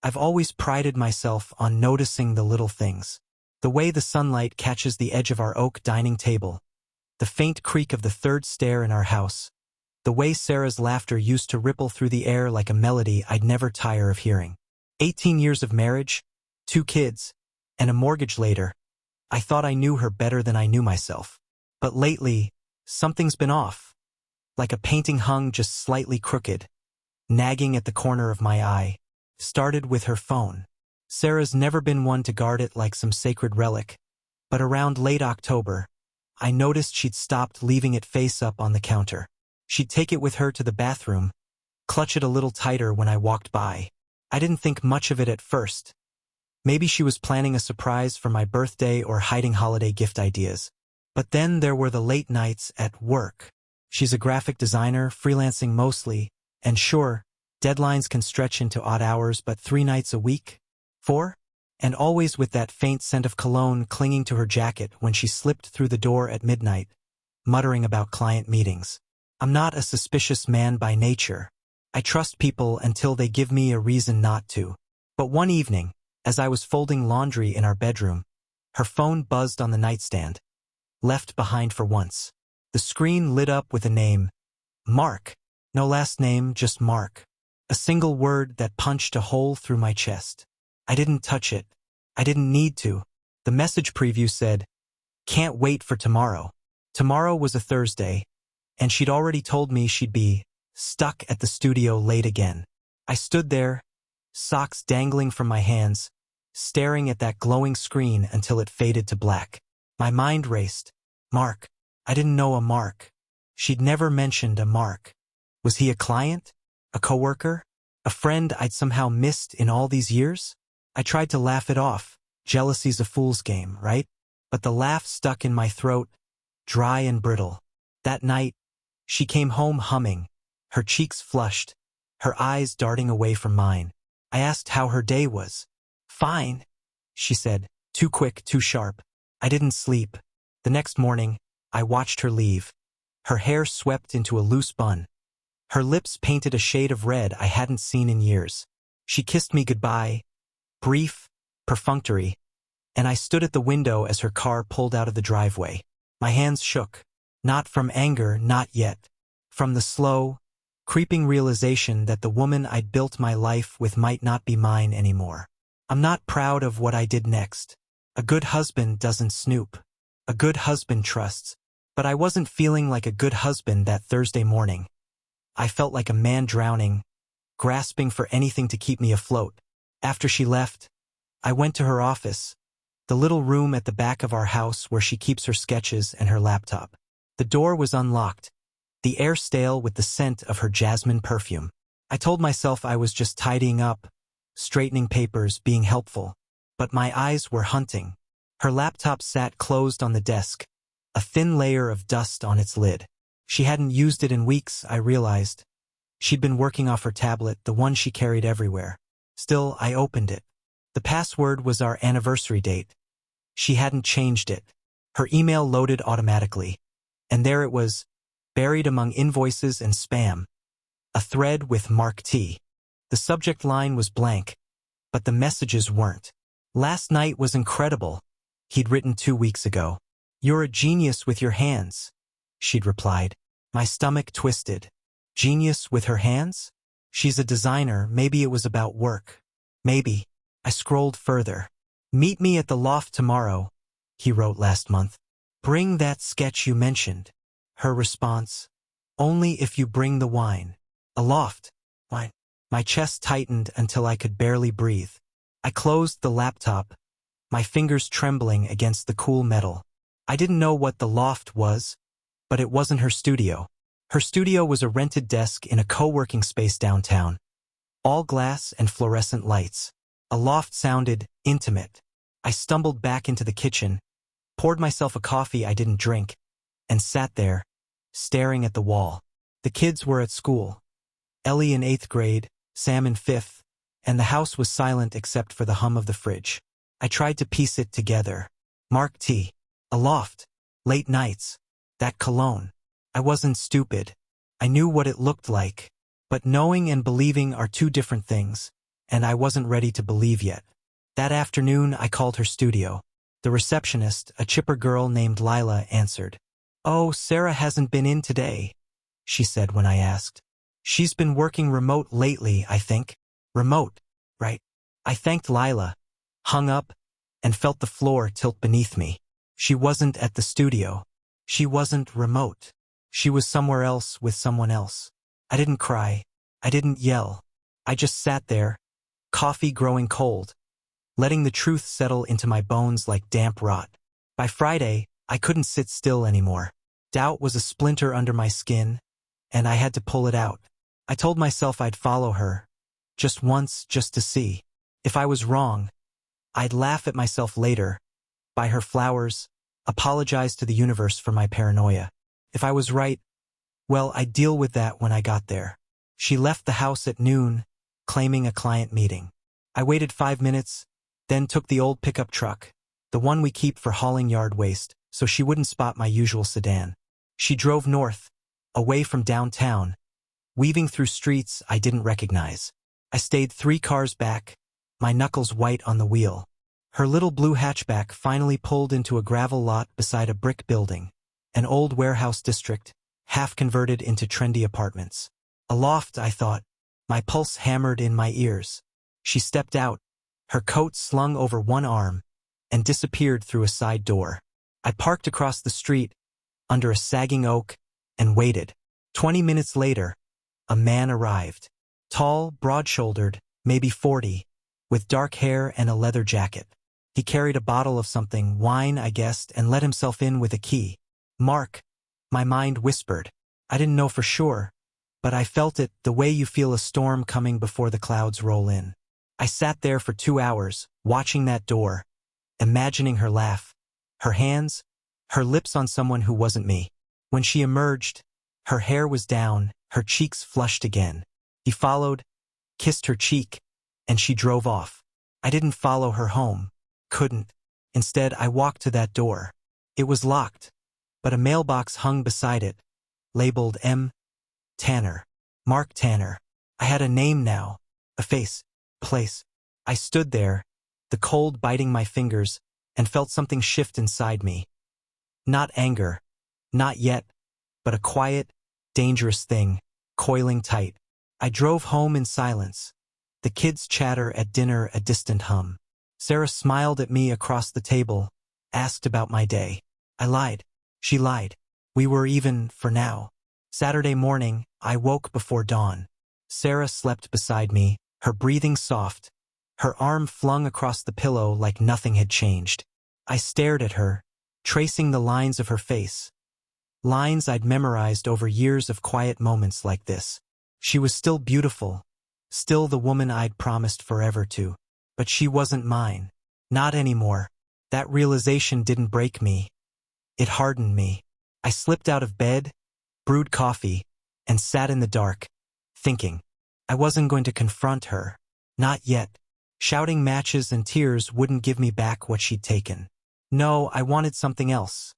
I've always prided myself on noticing the little things. The way the sunlight catches the edge of our oak dining table, the faint creak of the third stair in our house, the way Sarah's laughter used to ripple through the air like a melody I'd never tire of hearing. 18 years of marriage, 2 kids, and a mortgage later, I thought I knew her better than I knew myself. But lately, something's been off. Like a painting hung just slightly crooked, nagging at the corner of my eye. Started with her phone. Sarah's never been one to guard it like some sacred relic, but around late October, I noticed she'd stopped leaving it face up on the counter. She'd take it with her to the bathroom, clutch it a little tighter when I walked by. I didn't think much of it at first. Maybe she was planning a surprise for my birthday or hiding holiday gift ideas. But then there were the late nights at work. She's a graphic designer, freelancing mostly, and sure, deadlines can stretch into odd hours, but 3 nights a week? 4? And always with that faint scent of cologne clinging to her jacket when she slipped through the door at midnight, muttering about client meetings. I'm not a suspicious man by nature. I trust people until they give me a reason not to. But one evening, as I was folding laundry in our bedroom, her phone buzzed on the nightstand. Left behind for once. The screen lit up with a name. Mark. No last name, just Mark. A single word that punched a hole through my chest. I didn't touch it. I didn't need to. The message preview said, "Can't wait for tomorrow." Tomorrow was a Thursday, and she'd already told me she'd be stuck at the studio late again. I stood there, socks dangling from my hands, staring at that glowing screen until it faded to black. My mind raced. Mark. I didn't know a Mark. She'd never mentioned a Mark. Was he a client? A coworker? A friend I'd somehow missed in all these years? I tried to laugh it off. Jealousy's a fool's game, right? But the laugh stuck in my throat, dry and brittle. That night, she came home humming, her cheeks flushed, her eyes darting away from mine. I asked how her day was. "Fine," she said, too quick, too sharp. I didn't sleep. The next morning, I watched her leave. Her hair swept into a loose bun. Her lips painted a shade of red I hadn't seen in years. She kissed me goodbye, brief, perfunctory, and I stood at the window as her car pulled out of the driveway. My hands shook. Not from anger, not yet. From the slow, creeping realization that the woman I'd built my life with might not be mine anymore. I'm not proud of what I did next. A good husband doesn't snoop. A good husband trusts. But I wasn't feeling like a good husband that Thursday morning. I felt like a man drowning, grasping for anything to keep me afloat. After she left, I went to her office, the little room at the back of our house where she keeps her sketches and her laptop. The door was unlocked, the air stale with the scent of her jasmine perfume. I told myself I was just tidying up, straightening papers, being helpful. But my eyes were hunting. Her laptop sat closed on the desk, a thin layer of dust on its lid. She hadn't used it in weeks, I realized. She'd been working off her tablet, the one she carried everywhere. Still, I opened it. The password was our anniversary date. She hadn't changed it. Her email loaded automatically. And there it was, buried among invoices and spam. A thread with Mark T. The subject line was blank, but the messages weren't. "Last night was incredible," he'd written 2 weeks ago. "You're a genius with your hands," she'd replied. My stomach twisted. Genius with her hands? She's a designer, maybe it was about work. Maybe. I scrolled further. "Meet me at the loft tomorrow," he wrote last month. "Bring that sketch you mentioned." Her response, "Only if you bring the wine." A loft. Wine. My chest tightened until I could barely breathe. I closed the laptop, my fingers trembling against the cool metal. I didn't know what the loft was, but it wasn't her studio. Her studio was a rented desk in a co-working space downtown. All glass and fluorescent lights. A loft sounded intimate. I stumbled back into the kitchen, poured myself a coffee I didn't drink, and sat there, staring at the wall. The kids were at school. Ellie in 8th grade, Sam in 5th, and the house was silent except for the hum of the fridge. I tried to piece it together. Mark T. A loft. Late nights. That cologne. I wasn't stupid. I knew what it looked like. But knowing and believing are 2 different things. and I wasn't ready to believe yet. That afternoon, I called her studio. The receptionist, a chipper girl named Lila, answered. "Oh, Sarah hasn't been in today," she said when I asked. "She's been working remote lately, I think." "Remote, right?" I thanked Lila, hung up, and felt the floor tilt beneath me. She wasn't at the studio. She wasn't remote. She was somewhere else with someone else. I didn't cry. I didn't yell. I just sat there, coffee growing cold, letting the truth settle into my bones like damp rot. By Friday, I couldn't sit still anymore. Doubt was a splinter under my skin, and I had to pull it out. I told myself I'd follow her, just once, just to see. If I was wrong, I'd laugh at myself later, buy her flowers, apologize to the universe for my paranoia. If I was right, well, I'd deal with that when I got there. She left the house at noon, claiming a client meeting. I waited 5 minutes, then took the old pickup truck, the one we keep for hauling yard waste, so she wouldn't spot my usual sedan. She drove north, away from downtown, weaving through streets I didn't recognize. I stayed 3 cars back, my knuckles white on the wheel. Her little blue hatchback finally pulled into a gravel lot beside a brick building, an old warehouse district, half converted into trendy apartments. A loft, I thought. My pulse hammered in my ears. She stepped out, her coat slung over one arm, and disappeared through a side door. I parked across the street, under a sagging oak, and waited. 20 minutes later, a man arrived. Tall, broad-shouldered, maybe 40, with dark hair and a leather jacket. He carried a bottle of something, wine, I guessed, and let himself in with a key. "Mark," my mind whispered. I didn't know for sure, but I felt it, the way you feel a storm coming before the clouds roll in. I sat there for 2 hours, watching that door, imagining her laugh, her hands, her lips on someone who wasn't me. When she emerged, her hair was down, her cheeks flushed again. He followed, kissed her cheek, and she drove off. I didn't follow her home. Couldn't. Instead, I walked to that door. It was locked, but a mailbox hung beside it, labeled M. Tanner. Mark Tanner. I had a name now, a face, place. I stood there, the cold biting my fingers, and felt something shift inside me. Not anger, not yet, but a quiet, dangerous thing, coiling tight. I drove home in silence. The kids' chatter at dinner, a distant hum. Sarah smiled at me across the table, asked about my day. I lied. She lied. We were even, for now. Saturday morning, I woke before dawn. Sarah slept beside me, her breathing soft, her arm flung across the pillow like nothing had changed. I stared at her, tracing the lines of her face. Lines I'd memorized over years of quiet moments like this. She was still beautiful, still the woman I'd promised forever to. But she wasn't mine. Not anymore. That realization didn't break me. It hardened me. I slipped out of bed, brewed coffee, and sat in the dark, thinking. I wasn't going to confront her. Not yet. Shouting matches and tears wouldn't give me back what she'd taken. No, I wanted something else.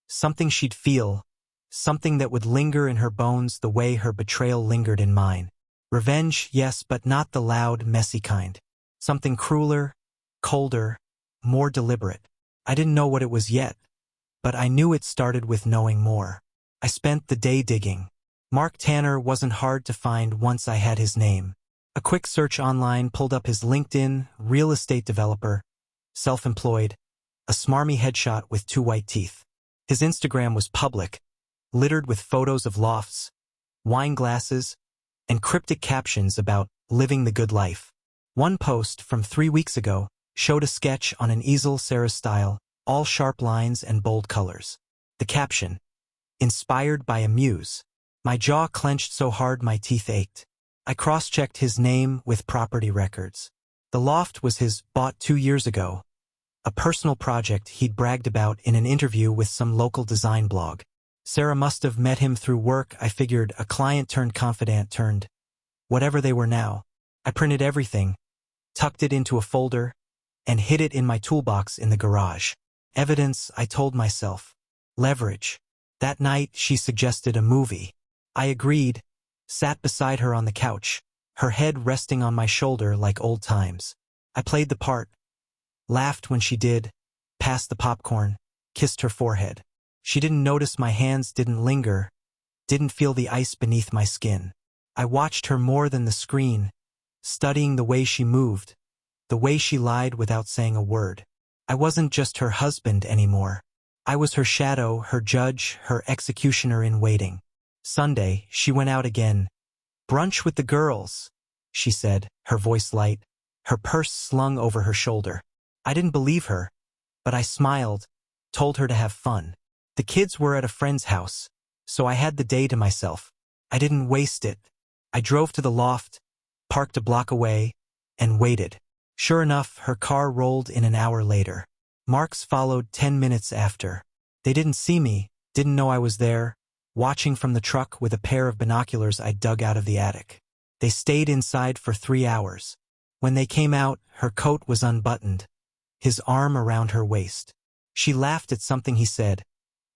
Something she'd feel. Something that would linger in her bones the way her betrayal lingered in mine. Revenge, yes, but not the loud, messy kind. Something crueler, colder, more deliberate. I didn't know what it was yet, but I knew it started with knowing more. I spent the day digging. Mark Tanner wasn't hard to find once I had his name. A quick search online pulled up his LinkedIn, real estate developer, self-employed, a smarmy headshot with 2 white teeth. His Instagram was public, littered with photos of lofts, wine glasses, and cryptic captions about living the good life. One post from 3 weeks ago showed a sketch on an easel Sarah's style, all sharp lines and bold colors. The caption, "Inspired by a muse." My jaw clenched so hard my teeth ached. I cross-checked his name with property records. The loft was his, bought 2 years ago, a personal project he'd bragged about in an interview with some local design blog. Sarah must have met him through work, I figured, a client turned confidant turned whatever they were now. I printed everything, tucked it into a folder, and hid it in my toolbox in the garage. Evidence, I told myself. Leverage. That night, she suggested a movie. I agreed, sat beside her on the couch, her head resting on my shoulder like old times. I played the part, laughed when she did, passed the popcorn, kissed her forehead. She didn't notice my hands didn't linger, didn't feel the ice beneath my skin. I watched her more than the screen, studying the way she moved, the way she lied without saying a word. I wasn't just her husband anymore. I was her shadow, her judge, her executioner in waiting. Sunday, she went out again. "Brunch with the girls," she said, her voice light, her purse slung over her shoulder. I didn't believe her, but I smiled, told her to have fun. The kids were at a friend's house, so I had the day to myself. I didn't waste it. I drove to the loft, parked a block away, and waited. Sure enough, her car rolled in an hour later. Marks followed 10 minutes after. They didn't see me, didn't know I was there, watching from the truck with a pair of binoculars I dug out of the attic. They stayed inside for 3 hours. When they came out, her coat was unbuttoned, his arm around her waist. She laughed at something he said,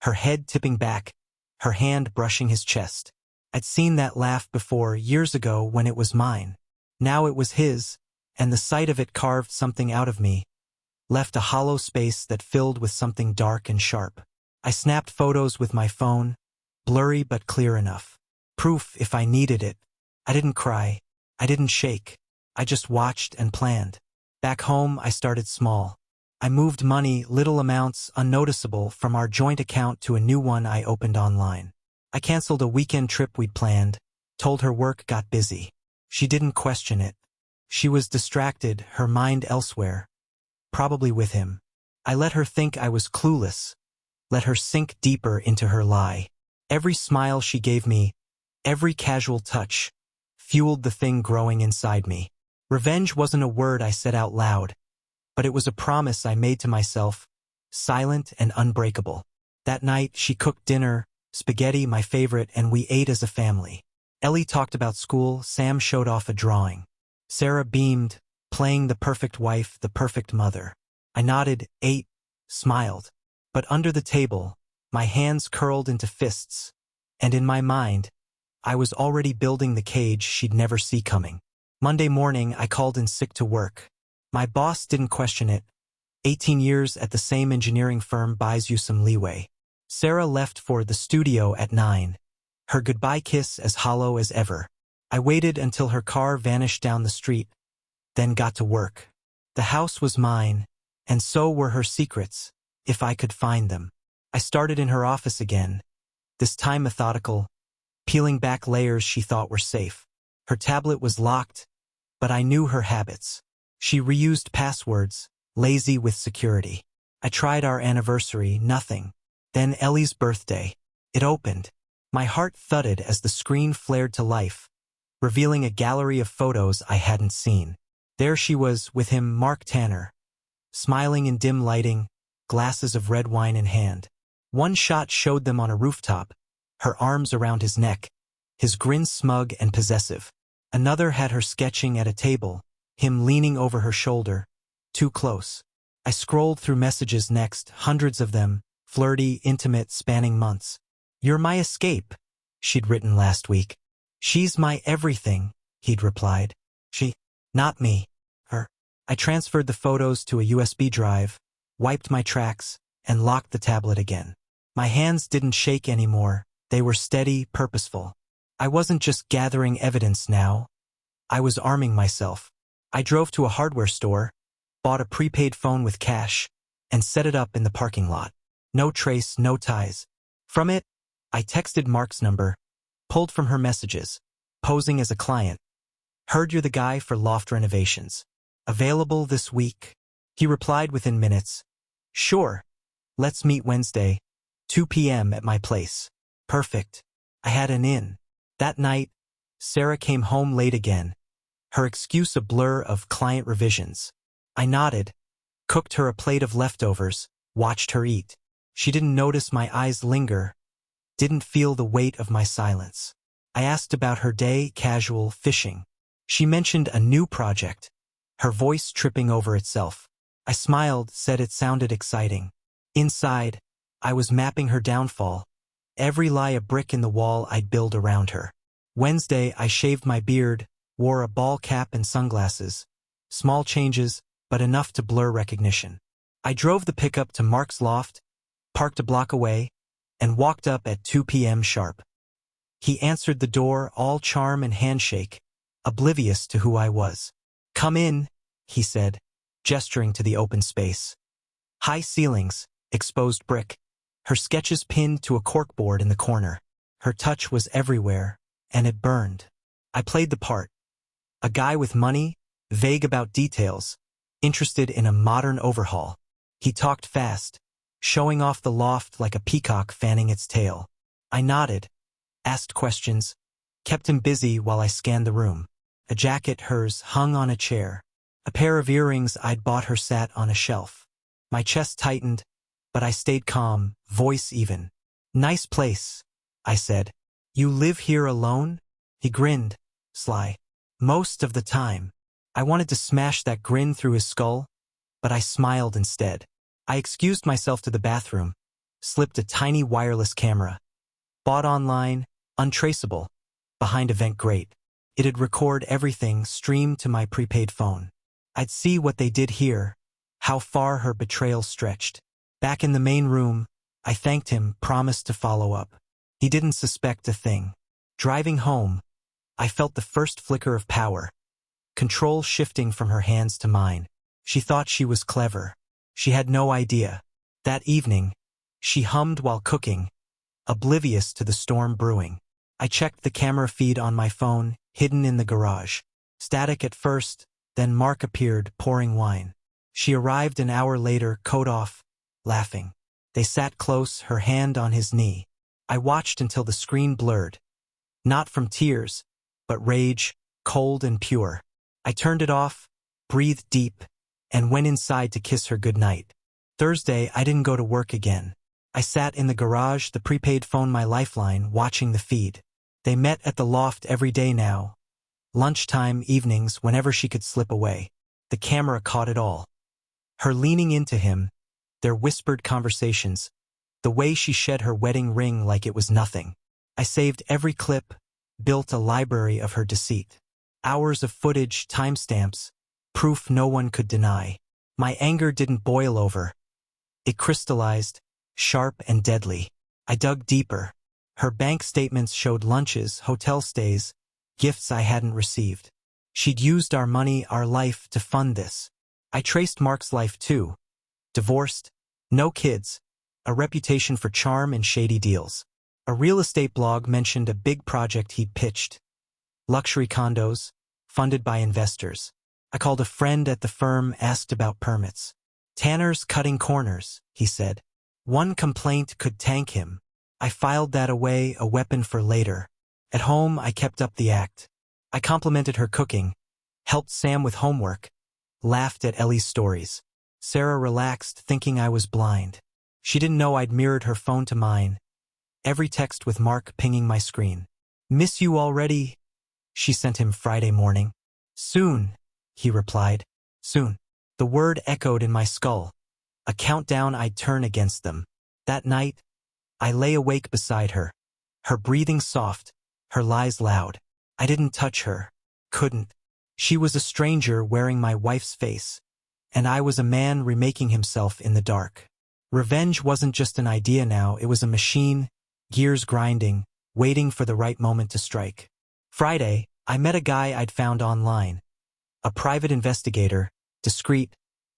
her head tipping back, her hand brushing his chest. I'd seen that laugh before, years ago when it was mine. Now it was his, and the sight of it carved something out of me, left a hollow space that filled with something dark and sharp. I snapped photos with my phone, blurry but clear enough. Proof if I needed it. I didn't cry. I didn't shake. I just watched and planned. Back home, I started small. I moved money, little amounts, unnoticeable, from our joint account to a new one I opened online. I canceled a weekend trip we'd planned, told her work got busy. She didn't question it. She was distracted, her mind elsewhere, probably with him. I let her think I was clueless, let her sink deeper into her lie. Every smile she gave me, every casual touch, fueled the thing growing inside me. Revenge wasn't a word I said out loud, but it was a promise I made to myself, silent and unbreakable. That night, she cooked dinner, spaghetti, my favorite, and we ate as a family. Ellie talked about school, Sam showed off a drawing. Sarah beamed, playing the perfect wife, the perfect mother. I nodded, ate, smiled. But under the table, my hands curled into fists, and in my mind, I was already building the cage she'd never see coming. Monday morning, I called in sick to work. My boss didn't question it. 18 years at the same engineering firm buys you some leeway. Sarah left for the studio at 9, her goodbye kiss as hollow as ever. I waited until her car vanished down the street, then got to work. The house was mine, and so were her secrets, if I could find them. I started in her office again, this time methodical, peeling back layers she thought were safe. Her tablet was locked, but I knew her habits. She reused passwords, lazy with security. I tried our anniversary, nothing. Then Ellie's birthday. It opened. My heart thudded as the screen flared to life, revealing a gallery of photos I hadn't seen. There she was, with him, Mark Tanner, smiling in dim lighting, glasses of red wine in hand. One shot showed them on a rooftop, her arms around his neck, his grin smug and possessive. Another had her sketching at a table, him leaning over her shoulder, too close. I scrolled through messages next, hundreds of them, flirty, intimate, spanning months. "You're my escape," she'd written last week. "She's my everything," he'd replied. She, not me, her. I transferred the photos to a USB drive, wiped my tracks, and locked the tablet again. My hands didn't shake anymore, they were steady, purposeful. I wasn't just gathering evidence now, I was arming myself. I drove to a hardware store, bought a prepaid phone with cash, and set it up in the parking lot. No trace, no ties. From it, I texted Mark's number, pulled from her messages, posing as a client. "Heard you're the guy for loft renovations. Available this week?" He replied within minutes. "Sure. Let's meet Wednesday, 2 p.m. at my place." Perfect. I had an in. That night, Sarah came home late again, her excuse a blur of client revisions. I nodded, cooked her a plate of leftovers, watched her eat. She didn't notice my eyes linger, didn't feel the weight of my silence. I asked about her day, casual, fishing. She mentioned a new project, her voice tripping over itself. I smiled, said it sounded exciting. Inside, I was mapping her downfall, every lie a brick in the wall I'd build around her. Wednesday, I shaved my beard, wore a ball cap and sunglasses. Small changes, but enough to blur recognition. I drove the pickup to Mark's loft, parked a block away, and walked up at 2 p.m. sharp. He answered the door, all charm and handshake, oblivious to who I was. "Come in," he said, gesturing to the open space. High ceilings, exposed brick, her sketches pinned to a corkboard in the corner. Her touch was everywhere, and it burned. I played the part. A guy with money, vague about details, interested in a modern overhaul. He talked fast, showing off the loft like a peacock fanning its tail. I nodded, asked questions, kept him busy while I scanned the room. A jacket hers hung on a chair. A pair of earrings I'd bought her sat on a shelf. My chest tightened, but I stayed calm, voice even. "Nice place," I said. "You live here alone?" He grinned, sly. "Most of the time." I wanted to smash that grin through his skull, but I smiled instead. I excused myself to the bathroom, slipped a tiny wireless camera. Bought online, untraceable, behind a vent grate. It'd record everything streamed to my prepaid phone. I'd see what they did here, how far her betrayal stretched. Back in the main room, I thanked him, promised to follow up. He didn't suspect a thing. Driving home, I felt the first flicker of power, control shifting from her hands to mine. She thought she was clever. She had no idea. That evening, she hummed while cooking, oblivious to the storm brewing. I checked the camera feed on my phone, hidden in the garage. Static at first, then Mark appeared, pouring wine. She arrived an hour later, coat off, laughing. They sat close, her hand on his knee. I watched until the screen blurred. Not from tears, but rage, cold and pure. I turned it off, breathed deep, and went inside to kiss her goodnight. Thursday, I didn't go to work again. I sat in the garage, the prepaid phone my lifeline, watching the feed. They met at the loft every day now. Lunchtime, evenings, whenever she could slip away. The camera caught it all. Her leaning into him, their whispered conversations, the way she shed her wedding ring like it was nothing. I saved every clip, built a library of her deceit. Hours of footage, timestamps, proof no one could deny. My anger didn't boil over. It crystallized, sharp and deadly. I dug deeper. Her bank statements showed lunches, hotel stays, gifts I hadn't received. She'd used our money, our life, to fund this. I traced Mark's life too. Divorced, no kids, a reputation for charm and shady deals. A real estate blog mentioned a big project he'd pitched. Luxury condos, funded by investors. I called a friend at the firm, asked about permits. "Tanner's cutting corners," he said. One complaint could tank him. I filed that away, a weapon for later. At home, I kept up the act. I complimented her cooking, helped Sam with homework, laughed at Ellie's stories. Sarah relaxed, thinking I was blind. She didn't know I'd mirrored her phone to mine. Every text with Mark pinging my screen. "Miss you already," she sent him Friday morning. "Soon," he replied. Soon. The word echoed in my skull. A countdown I'd turn against them. That night, I lay awake beside her. Her breathing soft, her lies loud. I didn't touch her. Couldn't. She was a stranger wearing my wife's face, and I was a man remaking himself in the dark. Revenge wasn't just an idea now, it was a machine, gears grinding, waiting for the right moment to strike. Friday, I met a guy I'd found online. A private investigator, discreet,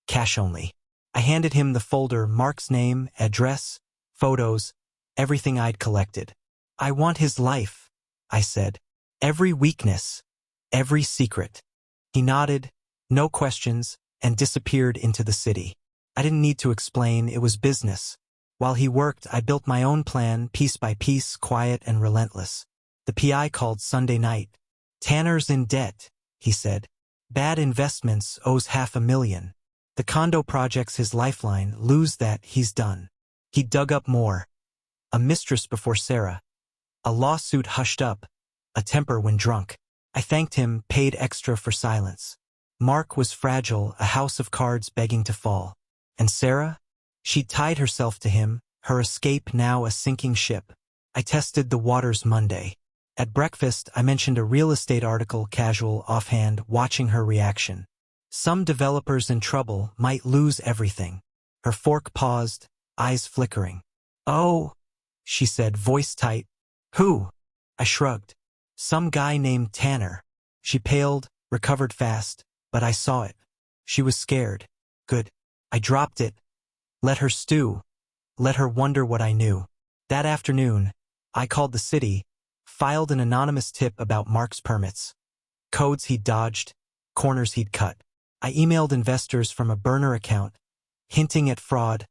cash only. I handed him the folder, Mark's name, address, photos, everything I'd collected. "I want his life," I said. "Every weakness, every secret." He nodded, no questions, and disappeared into the city. I didn't need to explain, it was business. While he worked, I built my own plan, piece by piece, quiet and relentless. The PI called Sunday night. "Tanner's in debt," he said. "Bad investments, owes $500,000. The condo project's his lifeline, lose that, he's done." He dug up more. A mistress before Sarah. A lawsuit hushed up. A temper when drunk. I thanked him, paid extra for silence. Mark was fragile, a house of cards begging to fall. And Sarah? She'd tied herself to him, her escape now a sinking ship. I tested the waters Monday. At breakfast, I mentioned a real estate article, casual, offhand, watching her reaction. Some developers in trouble might lose everything. Her fork paused, eyes flickering. Oh, she said, voice tight. Who? I shrugged. Some guy named Tanner. She paled, recovered fast, but I saw it. She was scared. Good. I dropped it. Let her stew. Let her wonder what I knew. That afternoon, I called the city, filed an anonymous tip about Mark's permits. Codes he'd dodged, corners he'd cut. I emailed investors from a burner account, hinting at fraud,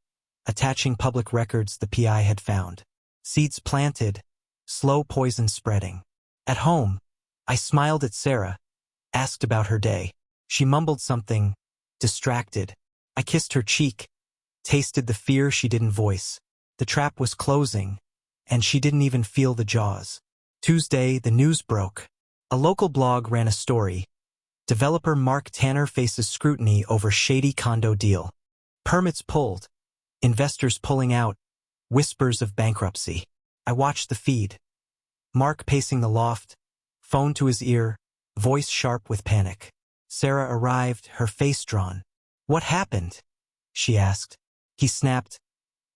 attaching public records the PI had found. Seeds planted, slow poison spreading. At home, I smiled at Sarah, asked about her day. She mumbled something, distracted. I kissed her cheek, tasted the fear she didn't voice. The trap was closing, and she didn't even feel the jaws. Tuesday, the news broke. A local blog ran a story. Developer Mark Tanner faces scrutiny over shady condo deal. Permits pulled. Investors pulling out. Whispers of bankruptcy. I watched the feed. Mark pacing the loft, phone to his ear, voice sharp with panic. Sarah arrived, her face drawn. What happened? She asked. He snapped.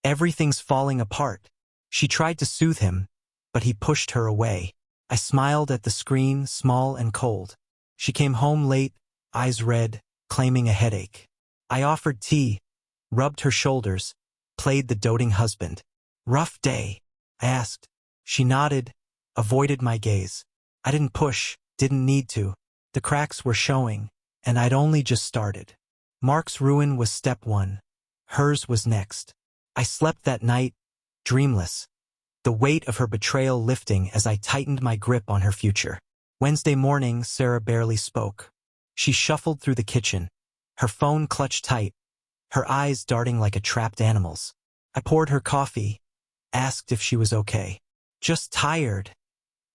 Everything's falling apart. She tried to soothe him, but he pushed her away. I smiled at the screen, small and cold. She came home late, eyes red, claiming a headache. I offered tea, rubbed her shoulders, played the doting husband. Rough day? I asked. She nodded, avoided my gaze. I didn't push, didn't need to. The cracks were showing, and I'd only just started. Mark's ruin was step one. Hers was next. I slept that night, dreamless, the weight of her betrayal lifting as I tightened my grip on her future. Wednesday morning, Sarah barely spoke. She shuffled through the kitchen, her phone clutched tight, her eyes darting like a trapped animal's. I poured her coffee, asked if she was okay. Just tired,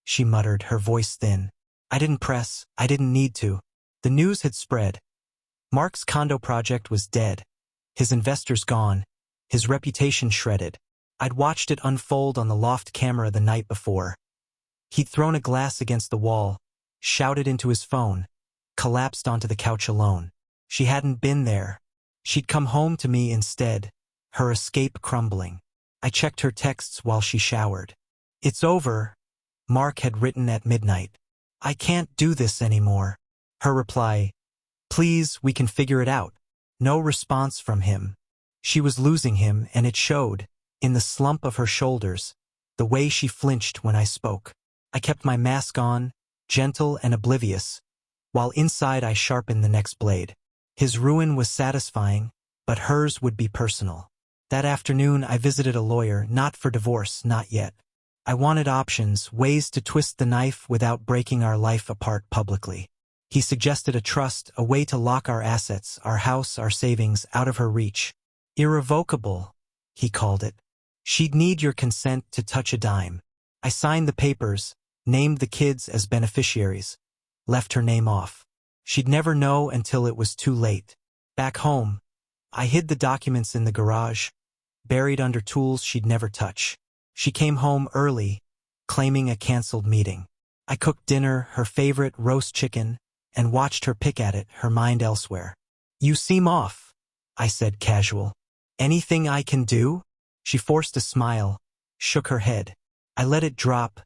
she muttered, her voice thin. I didn't press, I didn't need to. The news had spread. Mark's condo project was dead, his investors gone, his reputation shredded. I'd watched it unfold on the loft camera the night before. He'd thrown a glass against the wall, shouted into his phone, collapsed onto the couch alone. She hadn't been there. She'd come home to me instead, her escape crumbling. I checked her texts while she showered. It's over, Mark had written at midnight. I can't do this anymore. Her reply, please, we can figure it out. No response from him. She was losing him, and it showed, in the slump of her shoulders, the way she flinched when I spoke. I kept my mask on, gentle and oblivious, while inside I sharpened the next blade. His ruin was satisfying, but hers would be personal. That afternoon I visited a lawyer, not for divorce, not yet. I wanted options, ways to twist the knife without breaking our life apart publicly. He suggested a trust, a way to lock our assets, our house, our savings, out of her reach. Irrevocable, he called it. She'd need your consent to touch a dime. I signed the papers, named the kids as beneficiaries, left her name off. She'd never know until it was too late. Back home, I hid the documents in the garage, buried under tools she'd never touch. She came home early, claiming a canceled meeting. I cooked dinner, her favorite roast chicken, and watched her pick at it, her mind elsewhere. You seem off, I said casual. Anything I can do? She forced a smile, shook her head. I let it drop,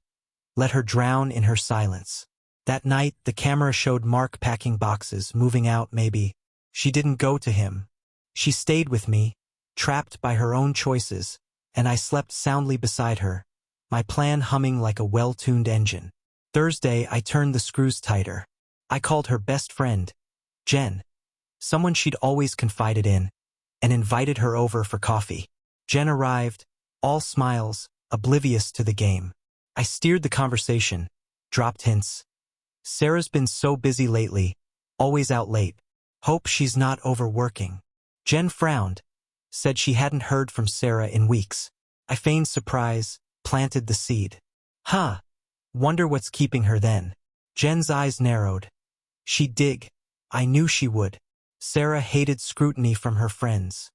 let her drown in her silence. That night, the camera showed Mark packing boxes, moving out maybe. She didn't go to him. She stayed with me, trapped by her own choices, and I slept soundly beside her, my plan humming like a well-tuned engine. Thursday, I turned the screws tighter. I called her best friend, Jen, someone she'd always confided in, and invited her over for coffee. Jen arrived, all smiles, oblivious to the game. I steered the conversation, dropped hints. Sarah's been so busy lately, always out late. Hope she's not overworking. Jen frowned, said she hadn't heard from Sarah in weeks. I feigned surprise, planted the seed. Huh, wonder what's keeping her then. Jen's eyes narrowed. She'd dig. I knew she would. Sarah hated scrutiny from her friends.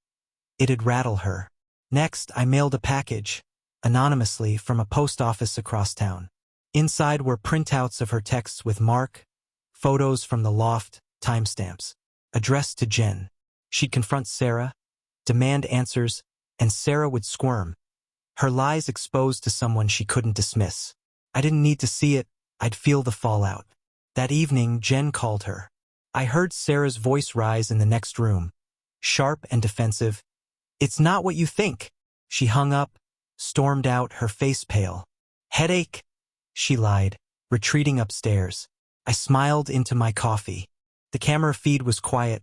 It'd rattle her. Next, I mailed a package, anonymously, from a post office across town. Inside were printouts of her texts with Mark, photos from the loft, timestamps, addressed to Jen. She'd confront Sarah, demand answers, and Sarah would squirm, her lies exposed to someone she couldn't dismiss. I didn't need to see it, I'd feel the fallout. That evening, Jen called her. I heard Sarah's voice rise in the next room, sharp and defensive. "It's not what you think." She hung up, stormed out, her face pale. "Headache?" she lied, retreating upstairs. I smiled into my coffee. The camera feed was quiet.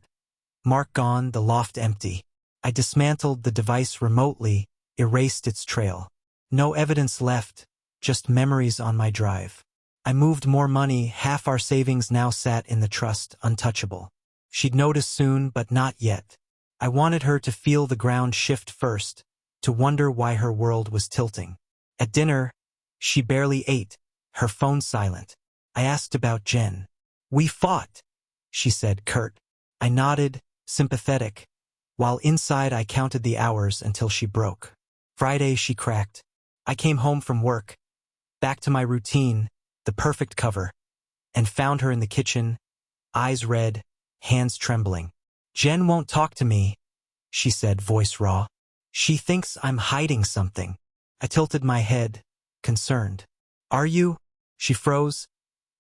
Mark gone, the loft empty. I dismantled the device remotely, erased its trail. No evidence left, just memories on my drive. I moved more money, half our savings now sat in the trust, untouchable. She'd notice soon, but not yet. I wanted her to feel the ground shift first, to wonder why her world was tilting. At dinner, she barely ate, her phone silent. I asked about Jen. "We fought," she said, curt. I nodded, sympathetic, while inside I counted the hours until she broke. Friday, she cracked. I came home from work, back to my routine, the perfect cover, and found her in the kitchen, eyes red, hands trembling. "Jen won't talk to me," she said, voice raw. "She thinks I'm hiding something." I tilted my head, concerned. "Are you?" She froze,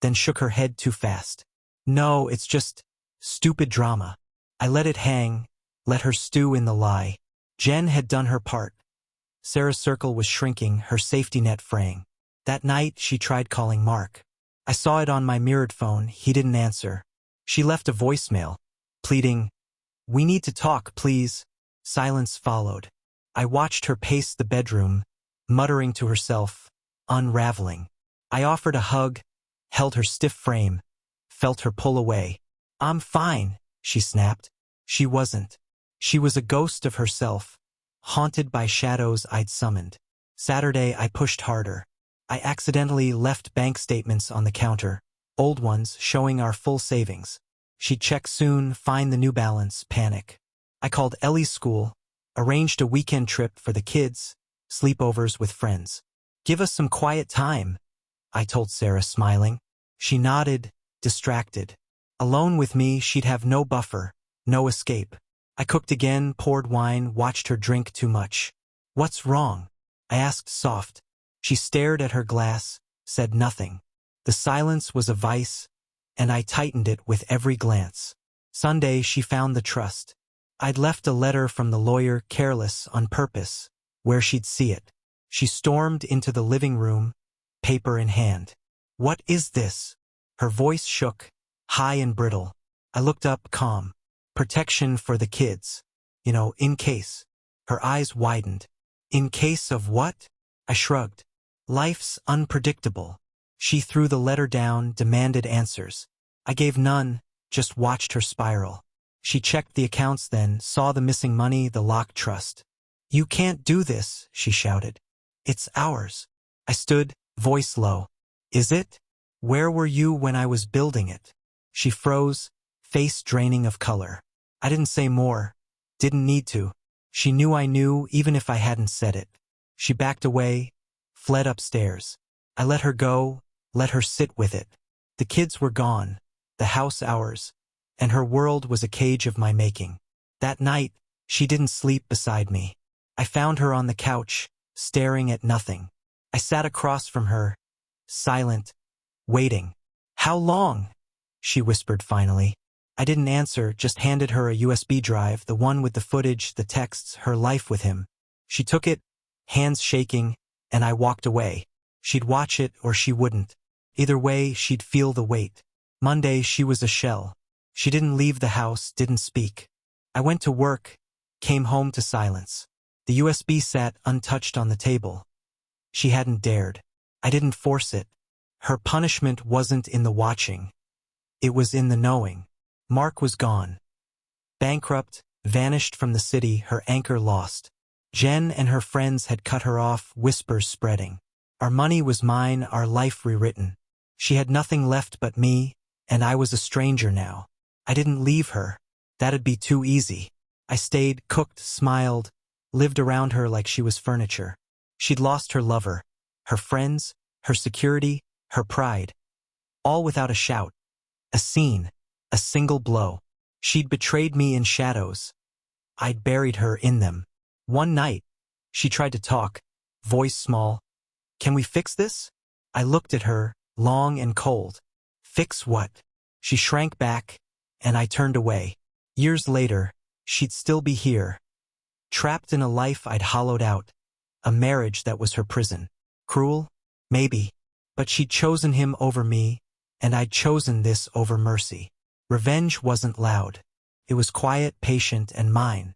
then shook her head too fast. "No, it's just stupid drama." I let it hang, let her stew in the lie. Jen had done her part. Sarah's circle was shrinking, her safety net fraying. That night, she tried calling Mark. I saw it on my mirrored phone, he didn't answer. She left a voicemail, pleading, "We need to talk, please." Silence followed. I watched her pace the bedroom, muttering to herself, unraveling. I offered a hug, held her stiff frame, felt her pull away. "I'm fine," she snapped. She wasn't. She was a ghost of herself, haunted by shadows I'd summoned. Saturday, I pushed harder. I accidentally left bank statements on the counter, old ones showing our full savings. She'd check soon, find the new balance, panic. I called Ellie's school, arranged a weekend trip for the kids, sleepovers with friends. "Give us some quiet time," I told Sarah, smiling. She nodded, distracted. Alone with me, she'd have no buffer, no escape. I cooked again, poured wine, watched her drink too much. "What's wrong?" I asked, soft. She stared at her glass, said nothing. The silence was a vice, and I tightened it with every glance. Sunday, she found the trust. I'd left a letter from the lawyer, careless, on purpose, where she'd see it. She stormed into the living room, paper in hand. "What is this?" Her voice shook, high and brittle. I looked up, calm. "Protection for the kids. In case." Her eyes widened. "In case of what?" I shrugged. "Life's unpredictable." She threw the letter down, demanded answers. I gave none, just watched her spiral. She checked the accounts then, saw the missing money, the locked trust. "You can't do this," she shouted. "It's ours." I stood, voice low. "Is it? Where were you when I was building it?" She froze, face draining of color. I didn't say more, didn't need to. She knew I knew, even if I hadn't said it. She backed away, fled upstairs. I let her go, let her sit with it. The kids were gone, the house ours, and her world was a cage of my making. That night, she didn't sleep beside me. I found her on the couch, staring at nothing. I sat across from her, silent, waiting. "How long?" she whispered finally. I didn't answer, just handed her a USB drive, the one with the footage, the texts, her life with him. She took it, hands shaking, and I walked away. She'd watch it or she wouldn't. Either way, she'd feel the weight. Monday, she was a shell. She didn't leave the house, didn't speak. I went to work, came home to silence. The USB sat untouched on the table. She hadn't dared. I didn't force it. Her punishment wasn't in the watching. It was in the knowing. Mark was gone. Bankrupt, vanished from the city, her anchor lost. Jen and her friends had cut her off, whispers spreading. Our money was mine, our life rewritten. She had nothing left but me, and I was a stranger now. I didn't leave her. That'd be too easy. I stayed, cooked, smiled, lived around her like she was furniture. She'd lost her lover, her friends, her security, her pride. All without a shout, a scene, a single blow. She'd betrayed me in shadows. I'd buried her in them. One night, she tried to talk, voice small. Can we fix this? I looked at her, long and cold. Fix what? She shrank back, and I turned away. Years later, she'd still be here, trapped in a life I'd hollowed out, a marriage that was her prison. Cruel? Maybe. But she'd chosen him over me, and I'd chosen this over mercy. Revenge wasn't loud. It was quiet, patient, and mine.